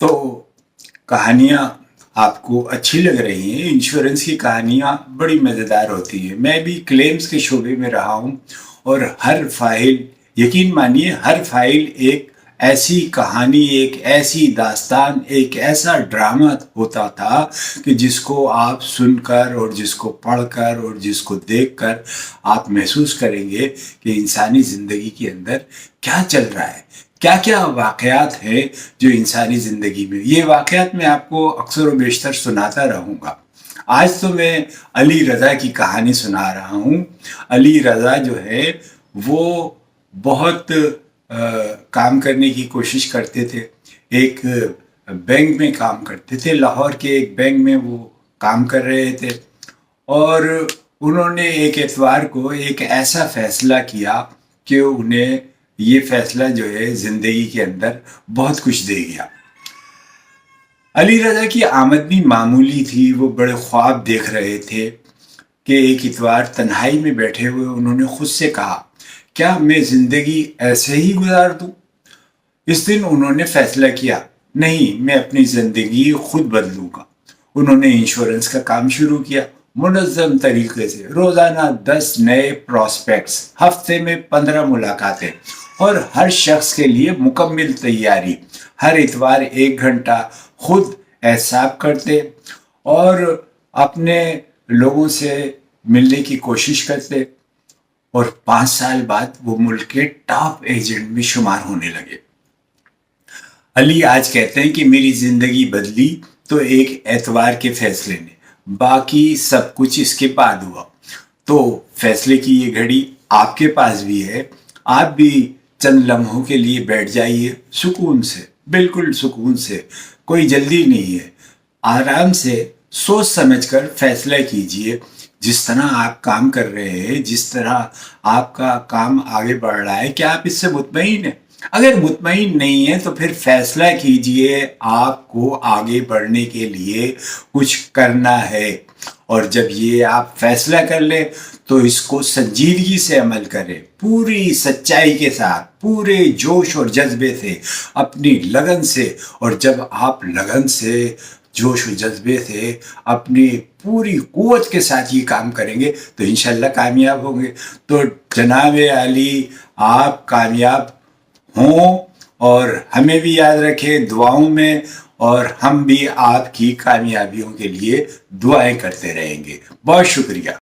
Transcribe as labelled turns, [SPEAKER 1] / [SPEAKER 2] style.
[SPEAKER 1] तो कहानियाँ आपको अच्छी लग रही हैं। इंश्योरेंस की कहानियाँ बड़ी मज़ेदार होती हैं। मैं भी क्लेम्स के शोबे में रहा हूँ और हर फाइल, यकीन मानिए, हर फाइल एक ऐसी कहानी, एक ऐसी दास्तान, एक ऐसा ड्रामा होता था कि जिसको आप सुनकर और जिसको पढ़कर और जिसको देखकर आप महसूस करेंगे कि इंसानी ज़िंदगी के अंदर क्या चल रहा है, क्या क्या वाकयात हैं जो इंसानी ज़िंदगी में। ये वाकयात मैं आपको अक्सर व बेशतर सुनाता रहूँगा। आज तो मैं अली रज़ा की कहानी सुना रहा हूँ। अली रज़ा जो है वो बहुत काम करने की कोशिश करते थे। एक बैंक में काम करते थे, लाहौर के एक बैंक में वो काम कर रहे थे और उन्होंने एक एतवार को एक ऐसा फैसला किया कि उन्हें ये फैसला जो है ज़िंदगी के अंदर बहुत कुछ दे गया। अली रज़ा की आमदनी मामूली थी। वो बड़े ख्वाब देख रहे थे कि एक इतवार तन्हाई में बैठे हुए उन्होंने खुद से कहा, क्या मैं ज़िंदगी ऐसे ही गुजार दूँ? इस दिन उन्होंने फैसला किया, नहीं, मैं अपनी ज़िंदगी खुद बदलूंगा। उन्होंने इंश्योरेंस का काम शुरू किया। मुनज़्ज़म तरीके से रोज़ाना 10 नए प्रॉस्पेक्ट्स, हफ्ते में 15 मुलाकातें और हर शख्स के लिए मुकम्मल तैयारी। हर इतवार 1 घंटा खुद एहसाब करते और अपने लोगों से मिलने की कोशिश करते और 5 साल बाद वो मुल्क के टॉप एजेंट में शुमार होने लगे। अली आज कहते हैं कि मेरी जिंदगी बदली तो एक एतवार के फैसले ने, बाकी सब कुछ इसके बाद हुआ। तो फैसले की ये घड़ी आपके पास भी है। आप भी चंद लम्हों के लिए बैठ जाइए, सुकून से, बिल्कुल सुकून से। कोई जल्दी नहीं है। आराम से सोच समझकर फैसला कीजिए। जिस तरह आप काम कर रहे हैं, जिस तरह आपका काम आगे बढ़ रहा है, क्या आप इससे मुतमईन हैं? अगर मुतमईन नहीं है तो फिर फैसला कीजिए, आपको आगे बढ़ने के लिए कुछ करना है। और जब ये आप फैसला कर लें तो इसको संजीदगी से अमल करें, पूरी सच्चाई के साथ, पूरे जोश और जज्बे से, अपनी लगन से। और जब आप लगन से, जोश और जज्बे से, अपनी पूरी कुव्वत के साथ ये काम करेंगे तो इंशाल्लाह कामयाब होंगे। तो जनाब अली, आप कामयाब हों और हमें भी याद रखें दुआओं में, और हम भी आपकी कामयाबियों के लिए दुआएं करते रहेंगे। बहुत शुक्रिया।